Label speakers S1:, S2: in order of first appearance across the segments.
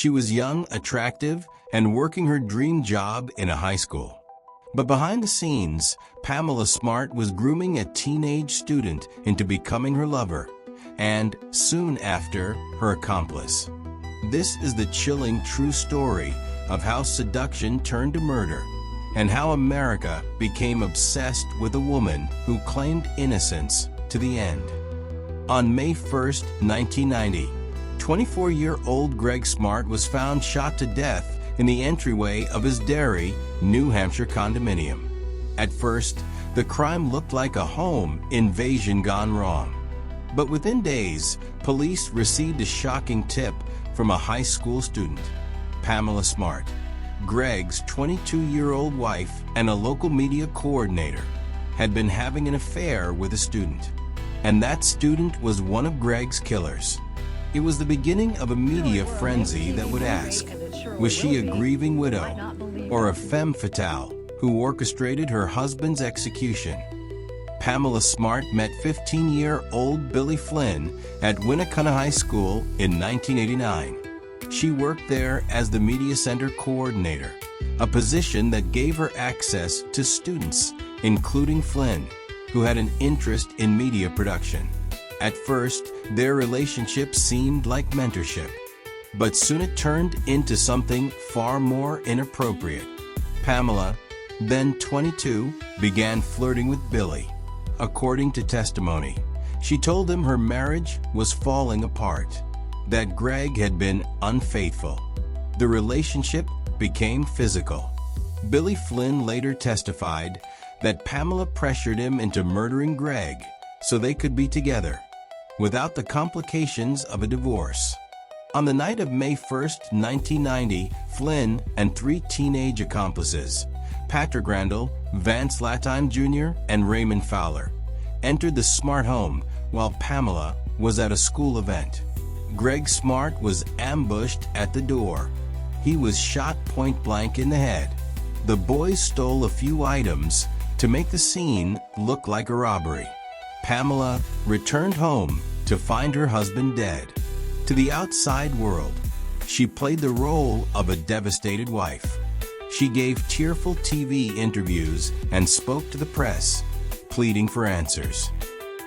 S1: She was young, attractive, and working her dream job in a high school. But behind the scenes, Pamela Smart was grooming a teenage student into becoming her lover, and soon after, her accomplice. This is the chilling true story of how seduction turned to murder, and how America became obsessed with a woman who claimed innocence to the end. On May 1st, 1990, 24-year-old Greg Smart was found shot to death in the entryway of his Derry, New Hampshire condominium. At first, the crime looked like a home invasion gone wrong. But within days, police received a shocking tip from a high school student, Pamela Smart, Greg's 22-year-old wife and a local media coordinator, had been having an affair with a student. And that student was one of Greg's killers. It was the beginning of a media frenzy that would ask, was she a grieving widow or a femme fatale who orchestrated her husband's execution? Pamela Smart met 15-year-old Billy Flynn at Winnicott High School in 1989. She worked there as the media center coordinator, a position that gave her access to students, including Flynn, who had an interest in media production. At first, their relationship seemed like mentorship, but soon it turned into something far more inappropriate. Pamela, then 22, began flirting with Billy. According to testimony, she told him her marriage was falling apart, that Greg had been unfaithful. The relationship became physical. Billy Flynn later testified that Pamela pressured him into murdering Greg so they could be together, without the complications of a divorce. On the night of May 1st, 1990, Flynn and 3 teenage accomplices, Patrick Randall, Vance Latime Jr., and Raymond Fowler, entered the Smart home while Pamela was at a school event. Greg Smart was ambushed at the door. He was shot point blank in the head. The boys stole a few items to make the scene look like a robbery. Pamela returned home to find her husband dead. To the outside world, she played the role of a devastated wife. She gave tearful TV interviews and spoke to the press, pleading for answers.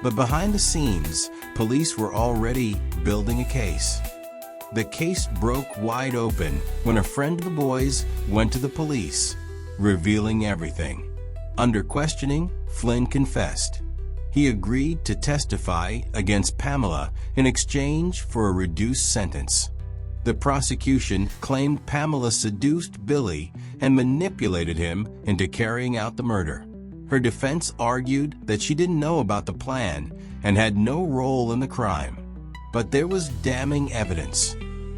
S1: But behind the scenes, police were already building a case. The case broke wide open when a friend of the boys went to the police, revealing everything. Under questioning, Flynn confessed. He agreed to testify against Pamela in exchange for a reduced sentence. The prosecution claimed Pamela seduced Billy and manipulated him into carrying out the murder. Her defense argued that she didn't know about the plan and had no role in the crime. But there was damning evidence.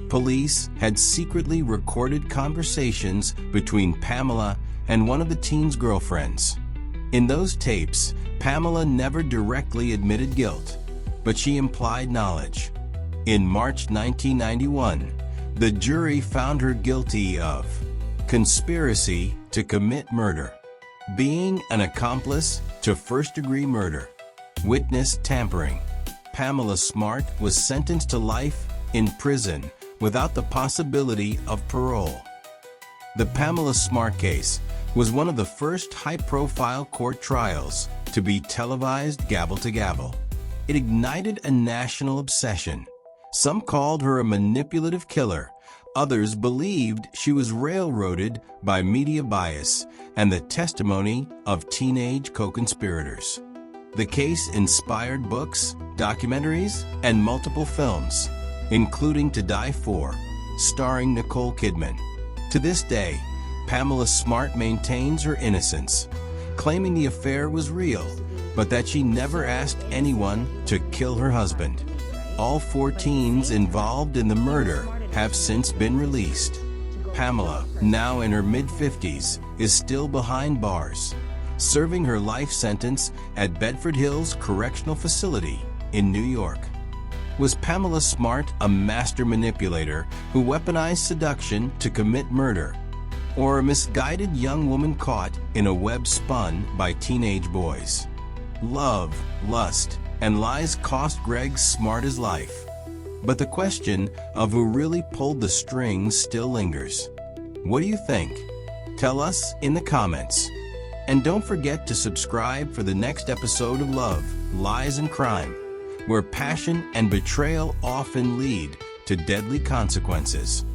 S1: Police had secretly recorded conversations between Pamela and one of the teen's girlfriends. In those tapes, Pamela never directly admitted guilt, but she implied knowledge. In March 1991, the jury found her guilty of conspiracy to commit murder, being an accomplice to first-degree murder, witness tampering. Pamela Smart was sentenced to life in prison without the possibility of parole. The Pamela Smart case was one of the first high-profile court trials to be televised gavel to gavel. It ignited a national obsession. Some called her a manipulative killer. Others believed she was railroaded by media bias and the testimony of teenage co-conspirators. The case inspired books, documentaries, and multiple films, including To Die For, starring Nicole Kidman. To this day, Pamela Smart maintains her innocence, claiming the affair was real, but that she never asked anyone to kill her husband. All 4 teens involved in the murder have since been released. Pamela, now in her mid-50s, is still behind bars, serving her life sentence at Bedford Hills Correctional Facility in New York. Was Pamela Smart a master manipulator who weaponized seduction to commit murder, or a misguided young woman caught in a web spun by teenage boys? Love, lust, and lies cost Greg Smart his life. But the question of who really pulled the strings still lingers. What do you think? Tell us in the comments. And don't forget to subscribe for the next episode of Love, Lies, and Crime, where passion and betrayal often lead to deadly consequences.